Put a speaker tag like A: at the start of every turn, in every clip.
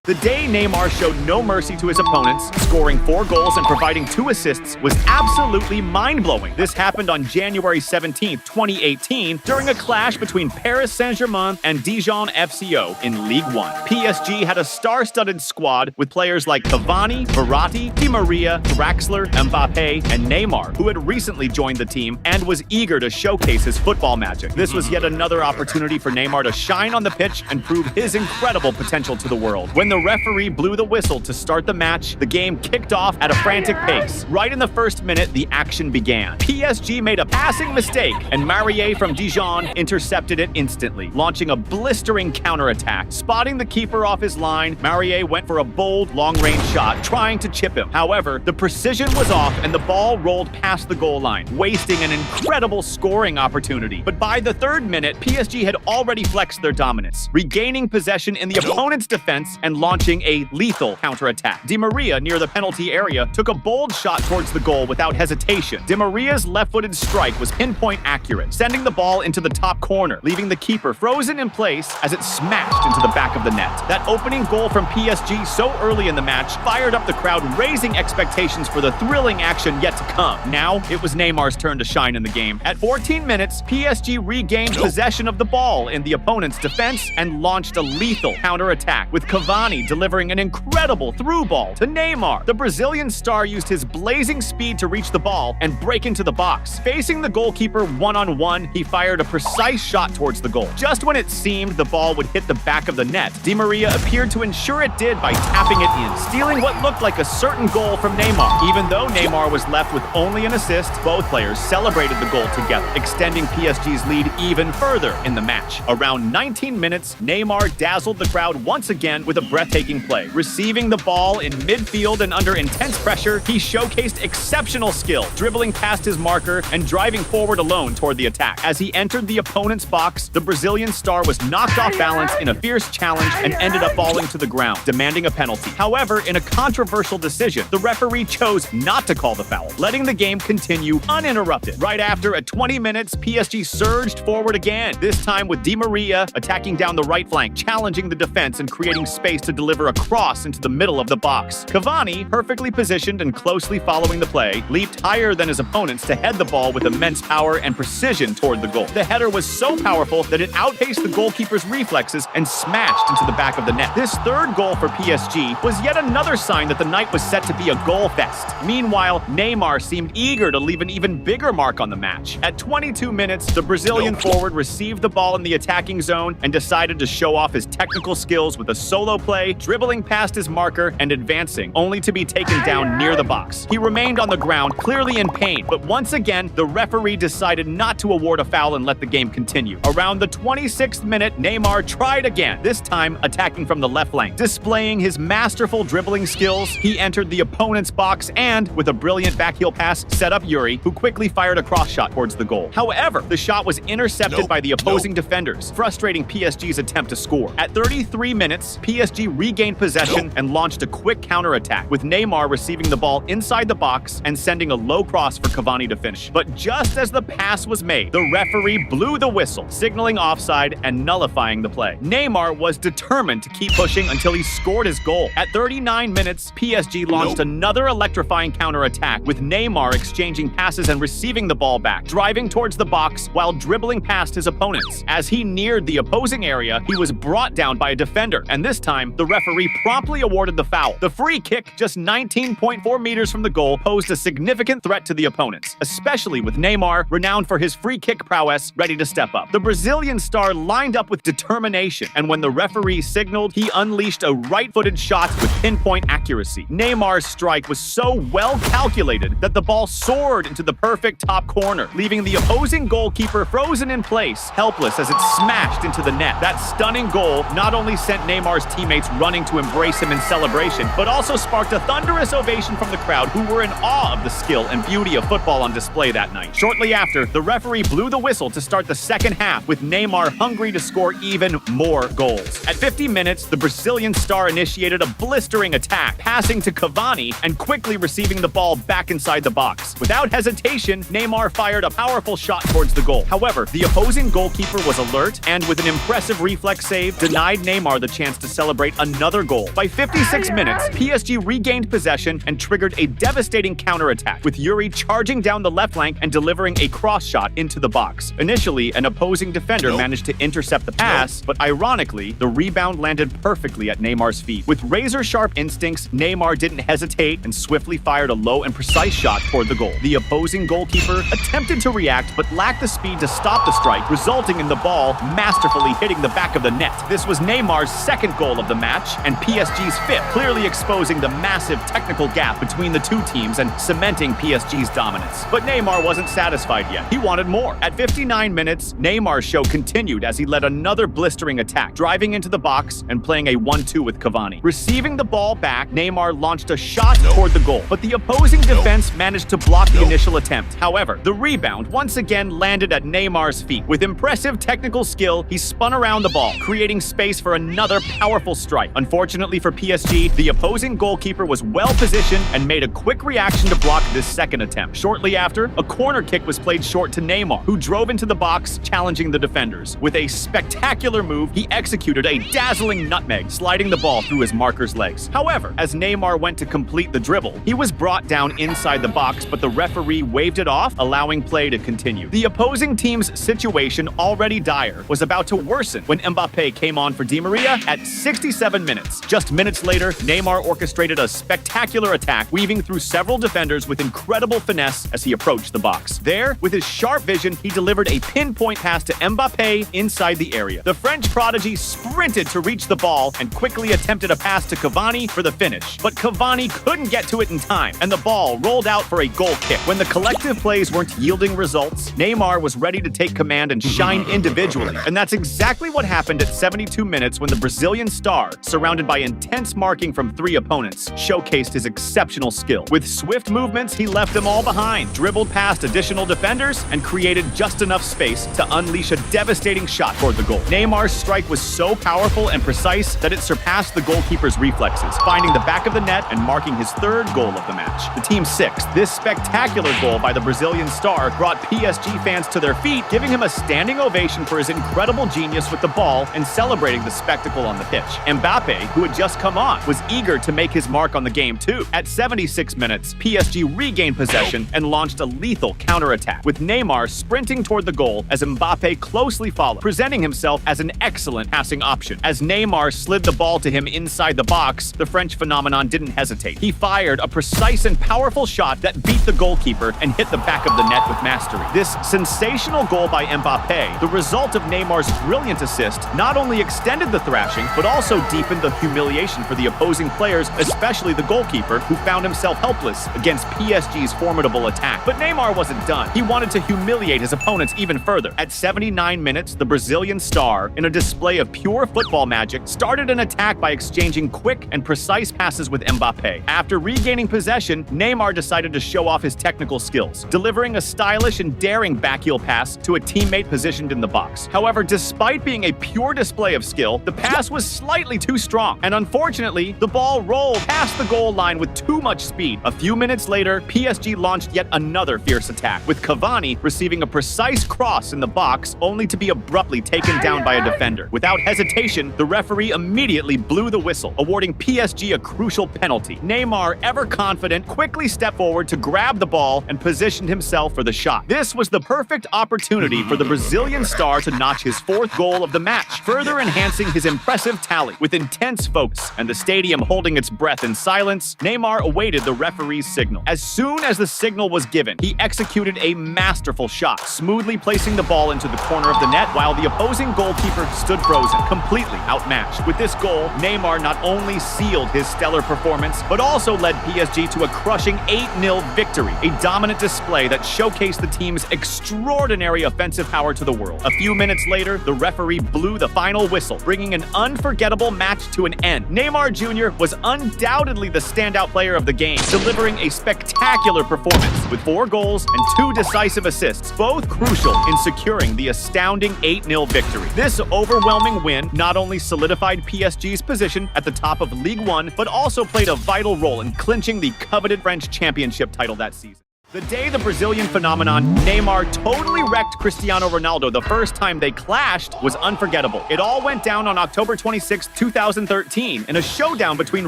A: The day Neymar showed no mercy to his opponents, scoring 4 goals and providing 2 assists, was absolutely mind-blowing. This happened on January 17, 2018, during a clash between Paris Saint-Germain and Dijon FCO in Ligue 1. PSG had a star-studded squad with players like Cavani, Verratti, Di Maria, Draxler, Mbappé, and Neymar, who had recently joined the team and was eager to showcase his football magic. This was yet another opportunity for Neymar to shine on the pitch and prove his incredible potential to the world. When the referee blew the whistle to start the match, the game kicked off at a frantic pace. Right in the first minute, the action began. PSG made a passing mistake, and Marier from Dijon intercepted it instantly, launching a blistering counterattack. Spotting the keeper off his line, Marier went for a bold, long-range shot, trying to chip him. However, the precision was off, and the ball rolled past the goal line, wasting an incredible scoring opportunity. But by the 3rd minute, PSG had already flexed their dominance, regaining possession in the opponent's defense and launching a lethal counterattack. Di Maria, near the penalty area, took a bold shot towards the goal without hesitation. Di Maria's left-footed strike was pinpoint accurate, sending the ball into the top corner, leaving the keeper frozen in place as it smashed into the back of the net. That opening goal from PSG so early in the match fired up the crowd, raising expectations for the thrilling action yet to come. Now, it was Neymar's turn to shine in the game. At 14 minutes, PSG regained possession of the ball in the opponent's defense and launched a lethal counterattack, with Cavani delivering an incredible through ball to Neymar. The Brazilian star used his blazing speed to reach the ball and break into the box. Facing the goalkeeper one-on-one, he fired a precise shot towards the goal. Just when it seemed the ball would hit the back of the net, Di Maria appeared to ensure it did by tapping it in, stealing what looked like a certain goal from Neymar. Even though Neymar was left with only an assist, both players celebrated the goal together, extending PSG's lead even further in the match. Around 19 minutes, Neymar dazzled the crowd once again with a breathtaking play. Receiving the ball in midfield and under intense pressure, he showcased exceptional skill, dribbling past his marker and driving forward alone toward the attack. As he entered the opponent's box, the Brazilian star was knocked off balance in a fierce challenge and ended up falling to the ground, demanding a penalty. However, in a controversial decision, the referee chose not to call the foul, letting the game continue uninterrupted. Right after, at 20 minutes, PSG surged forward again, this time with Di Maria attacking down the right flank, challenging the defense and creating space to deliver a cross into the middle of the box. Cavani, perfectly positioned and closely following the play, leaped higher than his opponents to head the ball with immense power and precision toward the goal. The header was so powerful that it outpaced the goalkeeper's reflexes and smashed into the back of the net. This 3rd goal for PSG was yet another sign that the night was set to be a goal fest. Meanwhile, Neymar seemed eager to leave an even bigger mark on the match. At 22 minutes, the Brazilian forward received the ball in the attacking zone and decided to show off his technical skills with a solo play, dribbling past his marker and advancing, only to be taken down near the box. He remained on the ground, clearly in pain, but once again, the referee decided not to award a foul and let the game continue. Around the 26th minute, Neymar tried again, this time attacking from the left flank. Displaying his masterful dribbling skills, he entered the opponent's box and, with a brilliant backheel pass, set up Yuri, who quickly fired a cross shot towards the goal. However, the shot was intercepted by the opposing defenders, frustrating PSG's attempt to score. At 33 minutes, PSG regained possession and launched a quick counterattack, with Neymar receiving the ball inside the box and sending a low cross for Cavani to finish. But just as the pass was made, the referee blew the whistle, signaling offside and nullifying the play. Neymar was determined to keep pushing until he scored his goal. At 39 minutes, PSG launched another electrifying counterattack, with Neymar exchanging passes and receiving the ball back, driving towards the box while dribbling past his opponents. As he neared the opposing area, he was brought down by a defender, and this time, the referee promptly awarded the foul. The free kick, just 19.4 meters from the goal, posed a significant threat to the opponents, especially with Neymar, renowned for his free kick prowess, ready to step up. The Brazilian star lined up with determination, and when the referee signaled, he unleashed a right-footed shot with pinpoint accuracy. Neymar's strike was so well calculated that the ball soared into the perfect top corner, leaving the opposing goalkeeper frozen in place, helpless as it smashed into the net. That stunning goal not only sent Neymar's teammates running to embrace him in celebration, but also sparked a thunderous ovation from the crowd, who were in awe of the skill and beauty of football on display that night. Shortly after, the referee blew the whistle to start the second half, with Neymar hungry to score even more goals. At 50 minutes, the Brazilian star initiated a blistering attack, passing to Cavani and quickly receiving the ball back inside the box. Without hesitation, Neymar fired a powerful shot towards the goal. However, the opposing goalkeeper was alert and, with an impressive reflex save, denied Neymar the chance to celebrate celebrate another goal. By 56 minutes, PSG regained possession and triggered a devastating counterattack, with Yuri charging down the left flank and delivering a cross shot into the box. Initially, an opposing defender managed to intercept the pass, but ironically, the rebound landed perfectly at Neymar's feet. With razor-sharp instincts, Neymar didn't hesitate and swiftly fired a low and precise shot toward the goal. The opposing goalkeeper attempted to react, but lacked the speed to stop the strike, resulting in the ball masterfully hitting the back of the net. This was Neymar's second goal of the match, and PSG's fifth, clearly exposing the massive technical gap between the two teams and cementing PSG's dominance. But Neymar wasn't satisfied yet. He wanted more. At 59 minutes, Neymar's show continued as he led another blistering attack, driving into the box and playing a 1-2 with Cavani. Receiving the ball back, Neymar launched a shot toward the goal, but the opposing defense managed to block the initial attempt. However, the rebound once again landed at Neymar's feet. With impressive technical skill, he spun around the ball, creating space for another powerful strike. Unfortunately for PSG, the opposing goalkeeper was well positioned and made a quick reaction to block this second attempt. Shortly after, a corner kick was played short to Neymar, who drove into the box, challenging the defenders. With a spectacular move, he executed a dazzling nutmeg, sliding the ball through his marker's legs. However, as Neymar went to complete the dribble, he was brought down inside the box, but the referee waved it off, allowing play to continue. The opposing team's situation, already dire, was about to worsen when Mbappé came on for Di Maria at 67 minutes. Just minutes later, Neymar orchestrated a spectacular attack, weaving through several defenders with incredible finesse as he approached the box. There, with his sharp vision, he delivered a pinpoint pass to Mbappé inside the area. The French prodigy sprinted to reach the ball and quickly attempted a pass to Cavani for the finish. But Cavani couldn't get to it in time, and the ball rolled out for a goal kick. When the collective plays weren't yielding results, Neymar was ready to take command and shine individually. And that's exactly what happened at 72 minutes when the Brazilian star, surrounded by intense marking from three opponents, showcased his exceptional skill. With swift movements, he left them all behind, dribbled past additional defenders, and created just enough space to unleash a devastating shot toward the goal. Neymar's strike was so powerful and precise that it surpassed the goalkeeper's reflexes, finding the back of the net and marking his third goal of the match. The team's sixth. This spectacular goal by the Brazilian star brought PSG fans to their feet, giving him a standing ovation for his incredible genius with the ball and celebrating the spectacle on the pitch. Mbappé, who had just come on, was eager to make his mark on the game too. At 76 minutes, PSG regained possession and launched a lethal counterattack, with Neymar sprinting toward the goal as Mbappé closely followed, presenting himself as an excellent passing option. As Neymar slid the ball to him inside the box, the French phenomenon didn't hesitate. He fired a precise and powerful shot that beat the goalkeeper and hit the back of the net with mastery. This sensational goal by Mbappé, the result of Neymar's brilliant assist, not only extended the thrashing, but also deepened the humiliation for the opposing players, especially the goalkeeper, who found himself helpless against PSG's formidable attack. But Neymar wasn't done. He wanted to humiliate his opponents even further. At 79 minutes, the Brazilian star, in a display of pure football magic, started an attack by exchanging quick and precise passes with Mbappé. After regaining possession, Neymar decided to show off his technical skills, delivering a stylish and daring backheel pass to a teammate positioned in the box. However, despite being a pure display of skill, the pass was slightly too strong, and unfortunately, the ball rolled past the goal line with too much speed. A few minutes later, PSG launched yet another fierce attack, with Cavani receiving a precise cross in the box, only to be abruptly taken down by a defender. Without hesitation, the referee immediately blew the whistle, awarding PSG a crucial penalty. Neymar, ever confident, quickly stepped forward to grab the ball and positioned himself for the shot. This was the perfect opportunity for the Brazilian star to notch his fourth goal of the match, further enhancing his impressive tally. With intense focus and the stadium holding its breath in silence, Neymar awaited the referee's signal. As soon as the signal was given, he executed a masterful shot, smoothly placing the ball into the corner of the net while the opposing goalkeeper stood frozen, completely outmatched. With this goal, Neymar not only sealed his stellar performance, but also led PSG to a crushing 8-0 victory, a dominant display that showcased the team's extraordinary offensive power to the world. A few minutes later, the referee blew the final whistle, bringing an unforgettable match to an end. Neymar Jr. was undoubtedly the standout player of the game, delivering a spectacular performance with 4 goals and 2 decisive assists, both crucial in securing the astounding 8-0 victory. This overwhelming win not only solidified PSG's position at the top of Ligue 1, but also played a vital role in clinching the coveted French championship title that season. The day the Brazilian phenomenon Neymar totally wrecked Cristiano Ronaldo the first time they clashed was unforgettable. It all went down on October 26, 2013 in a showdown between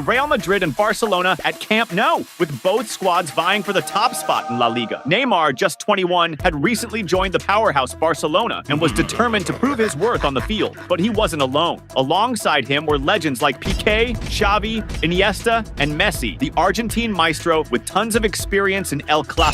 A: Real Madrid and Barcelona at Camp Nou, with both squads vying for the top spot in La Liga. Neymar, just 21, had recently joined the powerhouse Barcelona and was determined to prove his worth on the field. But he wasn't alone. Alongside him were legends like Piqué, Xavi, Iniesta, and Messi, the Argentine maestro with tons of experience in El Clasico.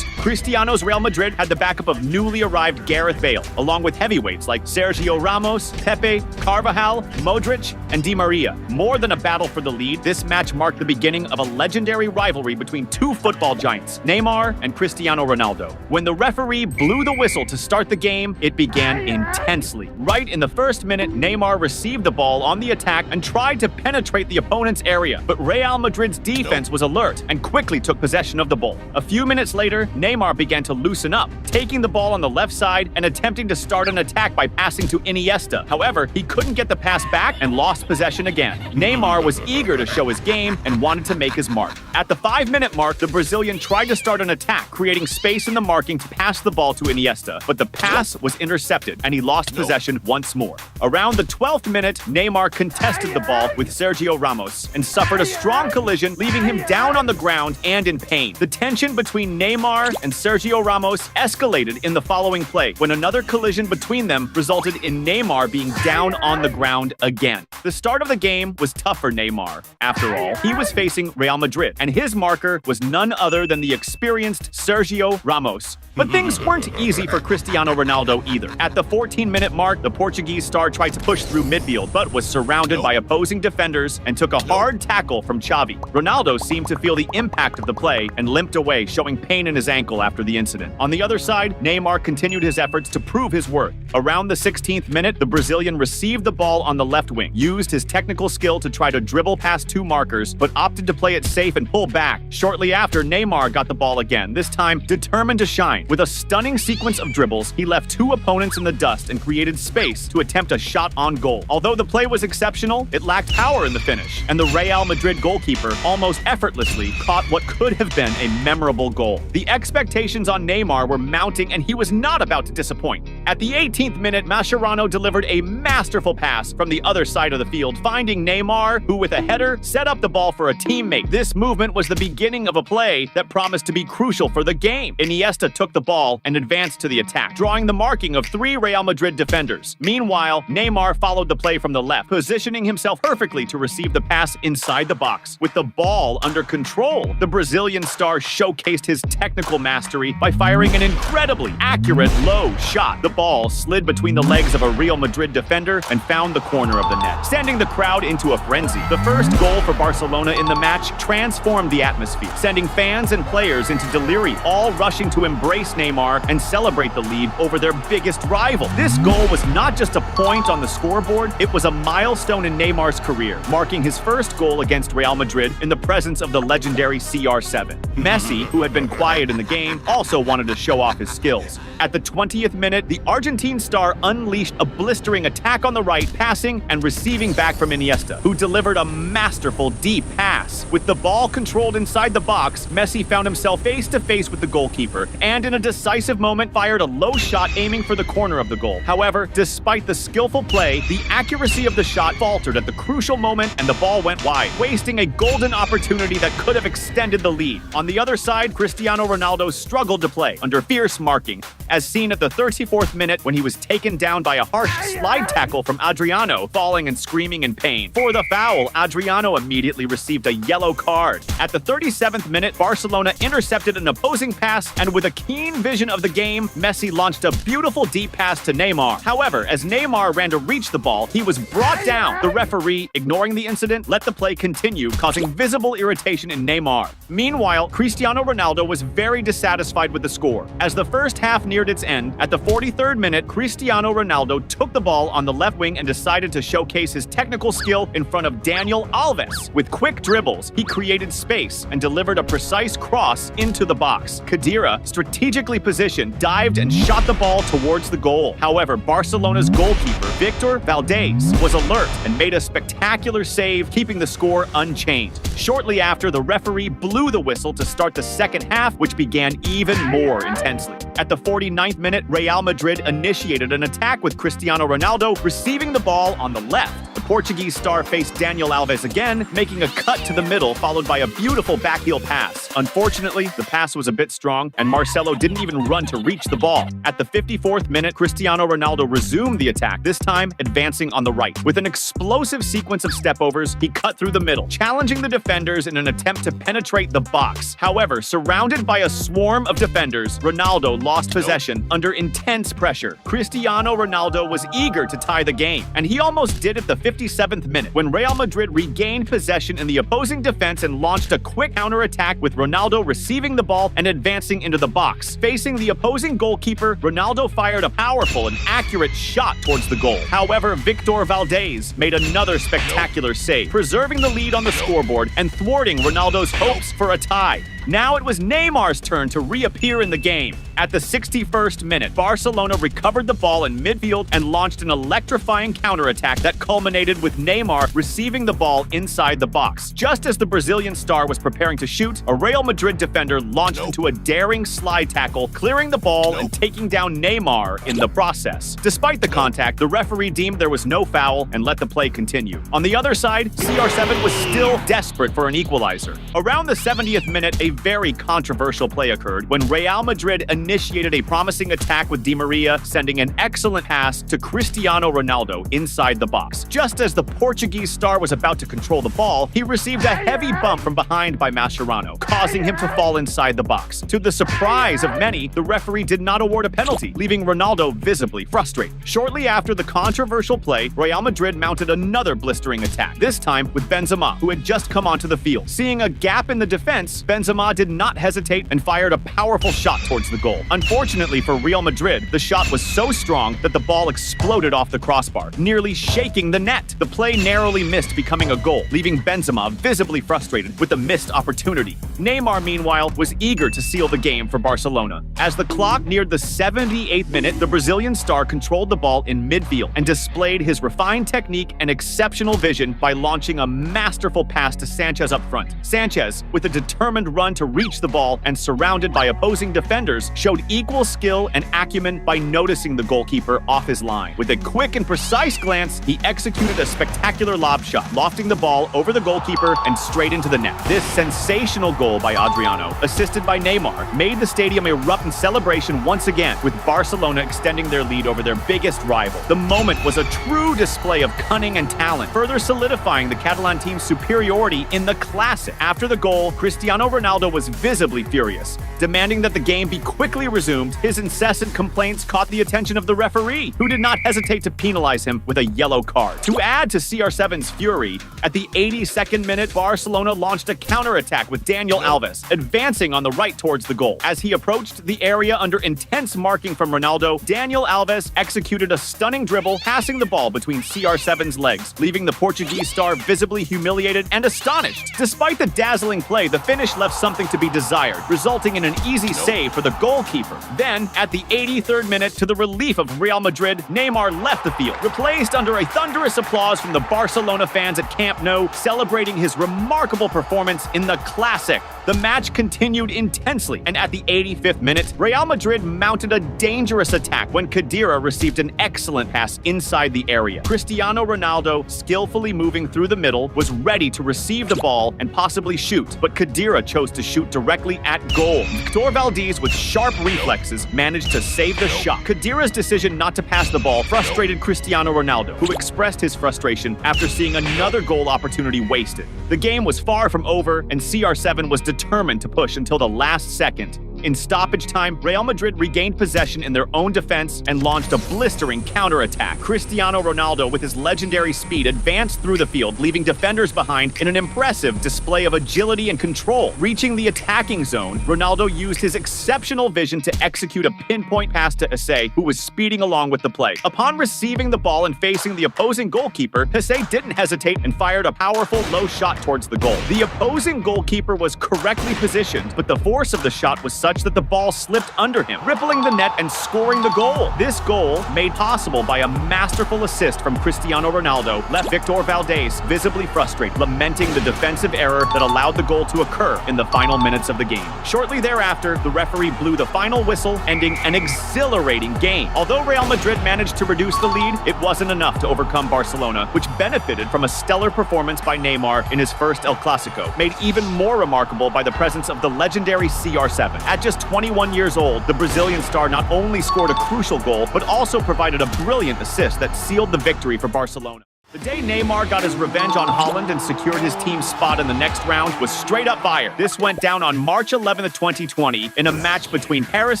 A: Cristiano's Real Madrid had the backup of newly arrived Gareth Bale, along with heavyweights like Sergio Ramos, Pepe, Carvajal, Modric, and Di Maria. More than a battle for the lead, this match marked the beginning of a legendary rivalry between two football giants, Neymar and Cristiano Ronaldo. When the referee blew the whistle to start the game, it began intensely. Right in the first minute, Neymar received the ball on the attack and tried to penetrate the opponent's area, but Real Madrid's defense was alert and quickly took possession of the ball. A few minutes later, Neymar began to loosen up, taking the ball on the left side and attempting to start an attack by passing to Iniesta. However, he couldn't get the pass back and lost possession again. Neymar was eager to show his game and wanted to make his mark. At the 5-minute mark, the Brazilian tried to start an attack, creating space in the marking to pass the ball to Iniesta, but the pass was intercepted and he lost possession once more. Around the 12th minute, Neymar contested the ball with Sergio Ramos and suffered a strong collision, leaving him down on the ground and in pain. The tension between Neymar and Sergio Ramos escalated in the following play, when another collision between them resulted in Neymar being down on the ground again. The start of the game was tough for Neymar. After all, he was facing Real Madrid, and his marker was none other than the experienced Sergio Ramos. But things weren't easy for Cristiano Ronaldo either. At the 14-minute mark, the Portuguese star tried to push through midfield, but was surrounded by opposing defenders and took a hard tackle from Xavi. Ronaldo seemed to feel the impact of the play and limped away, showing pain in his ankle after the incident. On the other side, Neymar continued his efforts to prove his worth. Around the 16th minute, the Brazilian received the ball on the left wing, used his technical skill to try to dribble past two markers, but opted to play it safe and pull back. Shortly after, Neymar got the ball again, this time determined to shine. With a stunning sequence of dribbles, he left two opponents in the dust and created space to attempt a shot on goal. Although the play was exceptional, it lacked power in the finish, and the Real Madrid goalkeeper almost effortlessly caught what could have been a memorable goal. The expectations on Neymar were mounting, and he was not about to disappoint. At the 18th minute, Mascherano delivered a masterful pass from the other side of the field, finding Neymar, who with a header set up the ball for a teammate. This movement was the beginning of a play that promised to be crucial for the game. Iniesta took the ball and advanced to the attack, drawing the marking of three Real Madrid defenders. Meanwhile, Neymar followed the play from the left, positioning himself perfectly to receive the pass inside the box. With the ball under control, the Brazilian star showcased his technical mastery by firing an incredibly accurate low shot. The ball slid between the legs of a Real Madrid defender and found the corner of the net, sending the crowd into a frenzy. The first goal for Barcelona in the match transformed the atmosphere, sending fans and players into delirium, all rushing to embrace Neymar and celebrate the lead over their biggest rival. This goal was not just a point on the scoreboard, it was a milestone in Neymar's career, marking his first goal against Real Madrid in the presence of the legendary CR7. Messi, who had been quiet in the game, also wanted to show off his skills. At the 20th minute, the Argentine star unleashed a blistering attack on the right, passing and receiving back from Iniesta, who delivered a masterful deep pass. With the ball controlled inside the box, Messi found himself face-to-face with the goalkeeper, and in a decisive moment fired a low shot aiming for the corner of the goal. However, despite the skillful play, the accuracy of the shot faltered at the crucial moment and the ball went wide, wasting a golden opportunity that could have extended the lead. On the other side, Cristiano Ronaldo struggled to play under fierce marking, as seen at the 34th minute when he was taken down by a harsh slide tackle from Adriano, falling and screaming in pain. For the foul, Adriano immediately received a yellow card. At the 37th minute, Barcelona intercepted an opposing pass, and with a keen vision of the game, Messi launched a beautiful deep pass to Neymar. However, as Neymar ran to reach the ball, he was brought down. The referee, ignoring the incident, let the play continue, causing visible irritation in Neymar. Meanwhile, Cristiano Ronaldo was very dissatisfied with the score. As the first half neared its end, at the 43rd minute, Cristiano Ronaldo took the ball on the left wing and decided to showcase his technical skill in front of Daniel Alves. With quick dribbles, he created space and delivered a precise cross into the box. Khedira, strategically positioned, dived and shot the ball towards the goal. However, Barcelona's goalkeeper, Victor Valdez, was alert and made a spectacular save, keeping the score unchanged. Shortly after, the referee blew the whistle to start the second half. half, which began even more intensely. At the 49th minute, Real Madrid initiated an attack with Cristiano Ronaldo receiving the ball on the left. The Portuguese star faced Daniel Alves again, making a cut to the middle, followed by a beautiful backheel pass. Unfortunately, the pass was a bit strong, and Marcelo didn't even run to reach the ball. At the 54th minute, Cristiano Ronaldo resumed the attack, this time advancing on the right. With an explosive sequence of stepovers, he cut through the middle, challenging the defenders in an attempt to penetrate the box. However, surrounded by a swarm of defenders, Ronaldo lost possession under intense pressure. Cristiano Ronaldo was eager to tie the game, and he almost did at the 57th minute when Real Madrid regained possession in the opposing defense and launched a quick counterattack with Ronaldo receiving the ball and advancing into the box. Facing the opposing goalkeeper, Ronaldo fired a powerful and accurate shot towards the goal. However, Victor Valdés made another spectacular save, preserving the lead on the scoreboard and thwarting Ronaldo's hopes for a tie. Now it was Neymar's turn to reappear in the game. At the 61st minute, Barcelona recovered the ball in midfield and launched an electrifying counterattack that culminated with Neymar receiving the ball inside the box. Just as the Brazilian star was preparing to shoot, a Real Madrid defender launched into a daring slide tackle, clearing the ball and taking down Neymar in the process. Despite the contact, the referee deemed there was no foul and let the play continue. On the other side, CR7 was still desperate for an equalizer. Around the 70th minute, a very controversial play occurred when Real Madrid initiated a promising attack with Di Maria, sending an excellent pass to Cristiano Ronaldo inside the box. Just as the Portuguese star was about to control the ball, he received a heavy bump from behind by Mascherano, causing him to fall inside the box. To the surprise of many, the referee did not award a penalty, leaving Ronaldo visibly frustrated. Shortly after the controversial play, Real Madrid mounted another blistering attack, this time with Benzema, who had just come onto the field. Seeing a gap in the defense, Benzema did not hesitate and fired a powerful shot towards the goal. Unfortunately for Real Madrid, the shot was so strong that the ball exploded off the crossbar, nearly shaking the net. The play narrowly missed becoming a goal, leaving Benzema visibly frustrated with the missed opportunity. Neymar, meanwhile, was eager to seal the game for Barcelona. As the clock neared the 78th minute, the Brazilian star controlled the ball in midfield and displayed his refined technique and exceptional vision by launching a masterful pass to Sanchez up front. Sanchez, with a determined run to reach the ball and surrounded by opposing defenders, showed equal skill and acumen by noticing the goalkeeper off his line. With a quick and precise glance, he executed a spectacular lob shot, lofting the ball over the goalkeeper and straight into the net. This sensational goal by Adriano, assisted by Neymar, made the stadium erupt in celebration once again, with Barcelona extending their lead over their biggest rival. The moment was a true display of cunning and talent, further solidifying the Catalan team's superiority in the Classic. After the goal, Cristiano Ronaldo was visibly furious, demanding that the game be quickly resumed. His incessant complaints caught the attention of the referee, who did not hesitate to penalize him with a yellow card. To add to CR7's fury, at the 82nd minute, Barcelona launched a counterattack with Daniel Alves, advancing on the right towards the goal. As he approached the area under intense marking from Ronaldo, Daniel Alves executed a stunning dribble, passing the ball between CR7's legs, leaving the Portuguese star visibly humiliated and astonished. Despite the dazzling play, the finish left something to be desired, resulting in an easy save for the goalkeeper. Then, at the 83rd minute, to the relief of Real Madrid, Neymar left the field, replaced under a thunderous applause from the Barcelona fans at Camp Nou, celebrating his remarkable performance in the Classic. The match continued intensely, and at the 85th minute, Real Madrid mounted a dangerous attack when Khedira received an excellent pass inside the area. Cristiano Ronaldo, skillfully moving through the middle, was ready to receive the ball and possibly shoot, but Khedira chose to shoot directly at goal. Victor Valdés, with sharp reflexes, managed to save the shot. Khedira's decision not to pass the ball frustrated Cristiano Ronaldo, who expressed his frustration after seeing another goal opportunity wasted. The game was far from over, and CR7 was determined to push until the last second. In stoppage time, Real Madrid regained possession in their own defense and launched a blistering counterattack. Cristiano Ronaldo, with his legendary speed, advanced through the field, leaving defenders behind in an impressive display of agility and control. Reaching the attacking zone, Ronaldo used his exceptional vision to execute a pinpoint pass to Esse, who was speeding along with the play. Upon receiving the ball and facing the opposing goalkeeper, Esse didn't hesitate and fired a powerful low shot towards the goal. The opposing goalkeeper was correctly positioned, but the force of the shot was such that the ball slipped under him, rippling the net and scoring the goal. This goal, made possible by a masterful assist from Cristiano Ronaldo, left Victor Valdés visibly frustrated, lamenting the defensive error that allowed the goal to occur in the final minutes of the game. Shortly thereafter, the referee blew the final whistle, ending an exhilarating game. Although Real Madrid managed to reduce the lead, it wasn't enough to overcome Barcelona, which benefited from a stellar performance by Neymar in his first El Clasico, made even more remarkable by the presence of the legendary CR7. At just 21 years old, the Brazilian star not only scored a crucial goal, but also provided a brilliant assist that sealed the victory for Barcelona. The day Neymar got his revenge on Haaland and secured his team's spot in the next round was straight up fire. This went down on March 11, 2020 in a match between Paris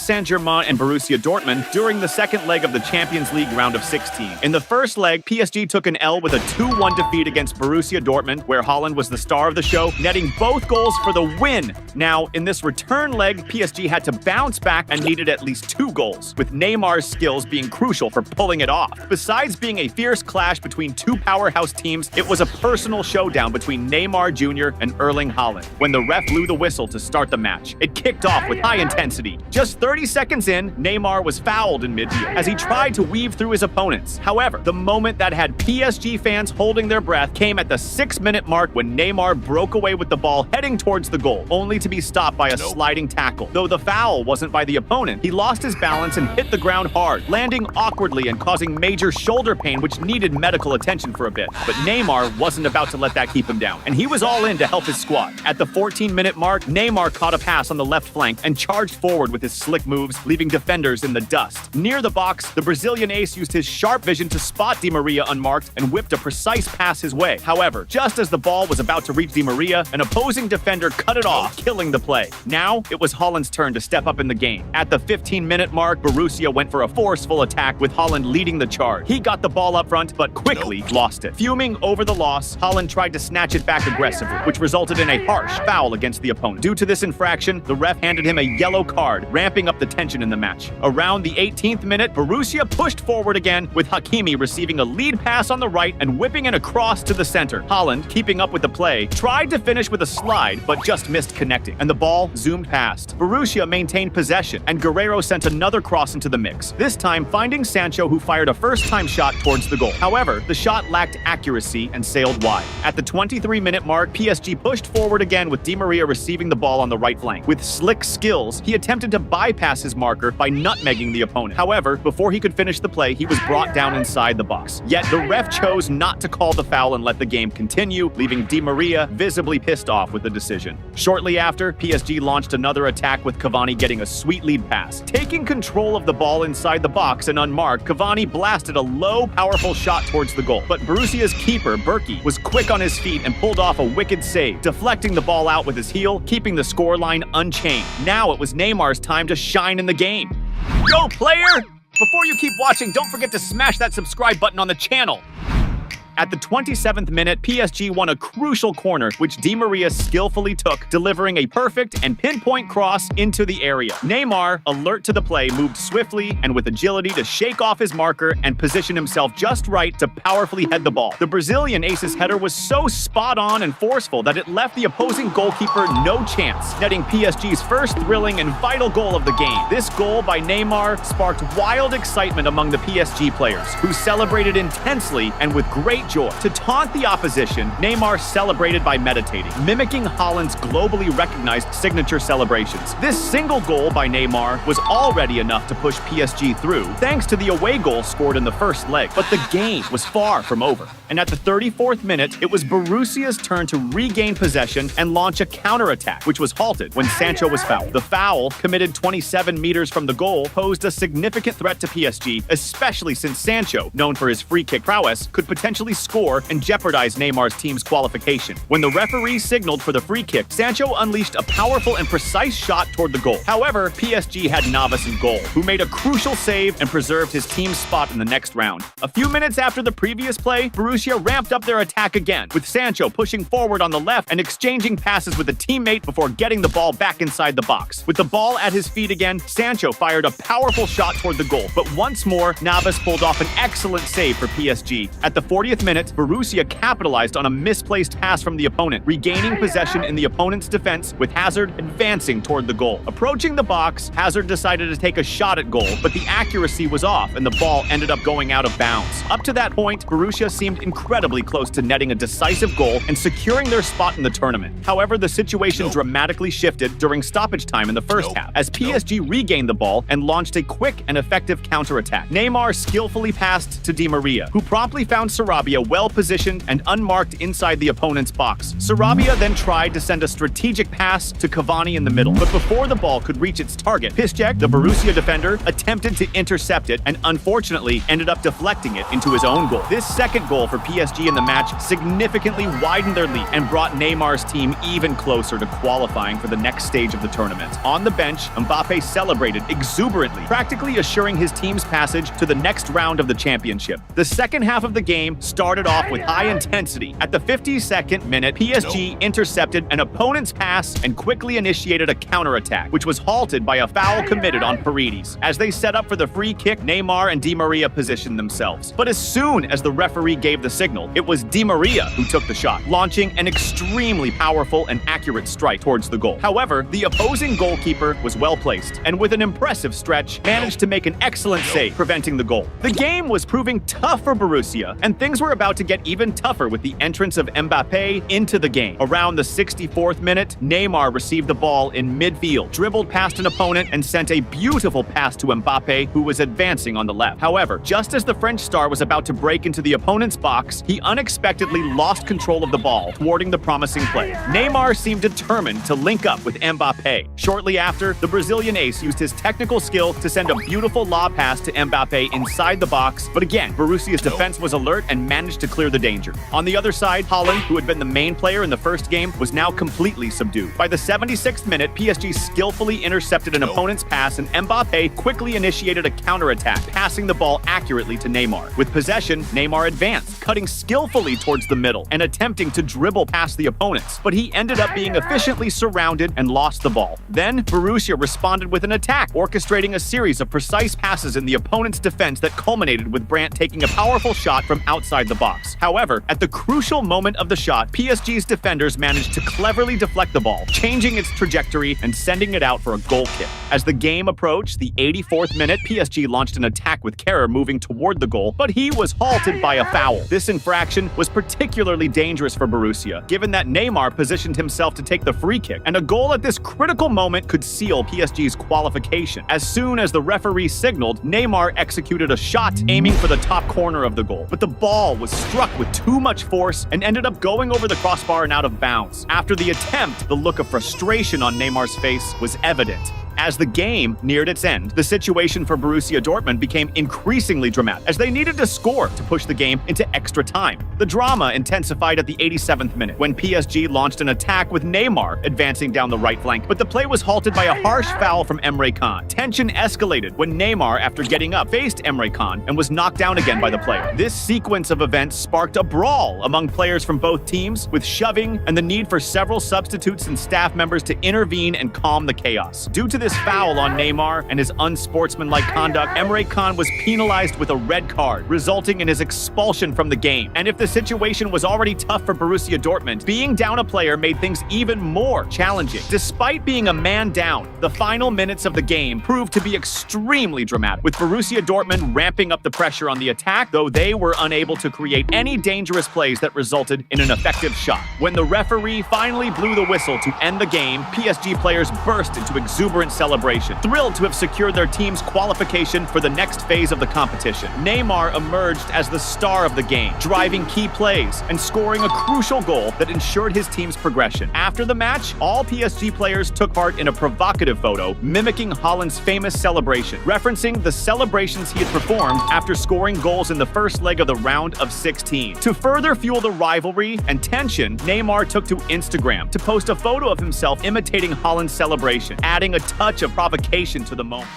A: Saint-Germain and Borussia Dortmund during the second leg of the Champions League round of 16. In the first leg, PSG took an L with a 2-1 defeat against Borussia Dortmund, where Haaland was the star of the show, netting both goals for the win. Now, in this return leg, PSG had to bounce back and needed at least 2 goals, with Neymar's skills being crucial for pulling it off. Besides being a fierce clash between two powerhouse teams, it was a personal showdown between Neymar Jr. and Erling Haaland when the ref blew the whistle to start the match. It kicked off with high intensity. Just 30 seconds in, Neymar was fouled in midfield as he tried to weave through his opponents. However, the moment that had PSG fans holding their breath came at the 6-minute mark when Neymar broke away with the ball heading towards the goal, only to be stopped by a sliding tackle. Though the foul wasn't by the opponent, he lost his balance and hit the ground hard, landing awkwardly and causing major shoulder pain which needed medical attention for a bit. But Neymar wasn't about to let that keep him down, and he was all in to help his squad. At the 14-minute mark, Neymar caught a pass on the left flank and charged forward with his slick moves, leaving defenders in the dust. Near the box, the Brazilian ace used his sharp vision to spot Di Maria unmarked and whipped a precise pass his way. However, just as the ball was about to reach Di Maria, an opposing defender cut it off, killing the play. Now, it was Haaland's turn to step up in the game. At the 15-minute mark, Borussia went for a forceful attack with Haaland leading the charge. He got the ball up front, but quickly lost it. Fuming over the loss, Haaland tried to snatch it back aggressively, which resulted in a harsh foul against the opponent. Due to this infraction, the ref handed him a yellow card, ramping up the tension in the match. Around the 18th minute, Borussia pushed forward again, with Hakimi receiving a lead pass on the right and whipping in a cross to the center. Haaland, keeping up with the play, tried to finish with a slide, but just missed connecting, and the ball zoomed past. Borussia maintained possession, and Guerreiro sent another cross into the mix, this time finding Sancho, who fired a first-time shot towards the goal. However, the shot lacked accuracy and sailed wide. At the 23-minute mark, PSG pushed forward again with Di Maria receiving the ball on the right flank. With slick skills, he attempted to bypass his marker by nutmegging the opponent. However, before he could finish the play, he was brought down inside the box. Yet the ref chose not to call the foul and let the game continue, leaving Di Maria visibly pissed off with the decision. Shortly after, PSG launched another attack with Cavani getting a sweet lead pass. Taking control of the ball inside the box and unmarked, Cavani blasted a low, powerful shot towards the goal. But Borussia's keeper, Berkey, was quick on his feet and pulled off a wicked save, deflecting the ball out with his heel, keeping the scoreline unchanged. Now it was Neymar's time to shine in the game. Go, player! Before you keep watching, don't forget to smash that subscribe button on the channel. At the 27th minute, PSG won a crucial corner, which Di Maria skillfully took, delivering a perfect and pinpoint cross into the area. Neymar, alert to the play, moved swiftly and with agility to shake off his marker and position himself just right to powerfully head the ball. The Brazilian ace's header was so spot on and forceful that it left the opposing goalkeeper no chance, netting PSG's first thrilling and vital goal of the game. This goal by Neymar sparked wild excitement among the PSG players, who celebrated intensely and with great joy. To taunt the opposition, Neymar celebrated by meditating, mimicking Haaland's globally recognized signature celebrations. This single goal by Neymar was already enough to push PSG through, thanks to the away goal scored in the first leg. But the game was far from over. And at the 34th minute, it was Borussia's turn to regain possession and launch a counterattack, which was halted when Sancho was fouled. The foul, committed 27 meters from the goal, posed a significant threat to PSG, especially since Sancho, known for his free kick prowess, could potentially score and jeopardize Neymar's team's qualification. When the referee signaled for the free kick, Sancho unleashed a powerful and precise shot toward the goal. However, PSG had Navas in goal, who made a crucial save and preserved his team's spot in the next round. A few minutes after the previous play, Borussia Borussia ramped up their attack again, with Sancho pushing forward on the left and exchanging passes with a teammate before getting the ball back inside the box. With the ball at his feet again, Sancho fired a powerful shot toward the goal, but once more, Navas pulled off an excellent save for PSG. At the 40th minute, Borussia capitalized on a misplaced pass from the opponent, regaining possession in the opponent's defense with Hazard advancing toward the goal. Approaching the box, Hazard decided to take a shot at goal, but the accuracy was off and the ball ended up going out of bounds. Up to that point, Borussia seemed incredibly close to netting a decisive goal and securing their spot in the tournament. However, the situation dramatically shifted during stoppage time in the first half, as PSG regained the ball and launched a quick and effective counterattack. Neymar skillfully passed to Di Maria, who promptly found Sarabia well-positioned and unmarked inside the opponent's box. Sarabia then tried to send a strategic pass to Cavani in the middle, but before the ball could reach its target, Piszczek, the Borussia defender, attempted to intercept it and unfortunately ended up deflecting it into his own goal. This second goal for PSG in the match significantly widened their lead and brought Neymar's team even closer to qualifying for the next stage of the tournament. On the bench, Mbappé celebrated exuberantly, practically assuring his team's passage to the next round of the championship. The second half of the game started off with high intensity. At the 52nd minute, PSG intercepted an opponent's pass and quickly initiated a counterattack, which was halted by a foul committed on Paredes. As they set up for the free kick, Neymar and Di Maria positioned themselves. But as soon as the referee gave the signal, it was Di Maria who took the shot, launching an extremely powerful and accurate strike towards the goal. However, the opposing goalkeeper was well placed and with an impressive stretch managed to make an excellent save, preventing the goal. The game was proving tough for Borussia, and things were about to get even tougher with the entrance of Mbappé into the game. Around the 64th minute, Neymar received the ball in midfield, dribbled past an opponent, and sent a beautiful pass to Mbappé, who was advancing on the left. However, just as the French star was about to break into the opponent's box, he unexpectedly lost control of the ball, thwarting the promising play. Neymar seemed determined to link up with Mbappé. Shortly after, the Brazilian ace used his technical skill to send a beautiful lob pass to Mbappé inside the box, but again, Borussia's defense was alert and managed to clear the danger. On the other side, Haaland, who had been the main player in the first game, was now completely subdued. By the 76th minute, PSG skillfully intercepted an opponent's pass and Mbappé quickly initiated a counterattack, passing the ball accurately to Neymar. With possession, Neymar advanced, cutting skillfully towards the middle and attempting to dribble past the opponents, but he ended up being efficiently surrounded and lost the ball. Then, Borussia responded with an attack, orchestrating a series of precise passes in the opponent's defense that culminated with Brandt taking a powerful shot from outside the box. However, at the crucial moment of the shot, PSG's defenders managed to cleverly deflect the ball, changing its trajectory and sending it out for a goal kick. As the game approached the 84th minute, PSG launched an attack with Kehrer moving toward the goal, but he was halted by a foul. This infraction was particularly dangerous for Borussia, given that Neymar positioned himself to take the free kick, and a goal at this critical moment could seal PSG's qualification. As soon as the referee signaled, Neymar executed a shot aiming for the top corner of the goal, but the ball was struck with too much force and ended up going over the crossbar and out of bounds. After the attempt, the look of frustration on Neymar's face was evident. As the game neared its end, the situation for Borussia Dortmund became increasingly dramatic, as they needed to score to push the game into extra time. The drama intensified at the 87th minute, when PSG launched an attack with Neymar advancing down the right flank, but the play was halted by a harsh foul from Emre Can. Tension escalated when Neymar, after getting up, faced Emre Can and was knocked down again by the player. This sequence of events sparked a brawl among players from both teams, with shoving and the need for several substitutes and staff members to intervene and calm the chaos. Due to this foul on Neymar and his unsportsmanlike conduct, Emre Can was penalized with a red card, resulting in his expulsion from the game. And if the situation was already tough for Borussia Dortmund, being down a player made things even more challenging. Despite being a man down, the final minutes of the game proved to be extremely dramatic, with Borussia Dortmund ramping up the pressure on the attack, though they were unable to create any dangerous plays that resulted in an effective shot. When the referee finally blew the whistle to end the game, PSG players burst into exuberant celebration, thrilled to have secured their team's qualification for the next phase of the competition. Neymar emerged as the star of the game, driving key plays and scoring a crucial goal that ensured his team's progression. After the match, all PSG players took part in a provocative photo mimicking Haaland's famous celebration, referencing the celebrations he had performed after scoring goals in the first leg of the round of 16. To further fuel the rivalry and tension, Neymar took to Instagram to post a photo of himself imitating Haaland's celebration, adding a touch of provocation to the moment.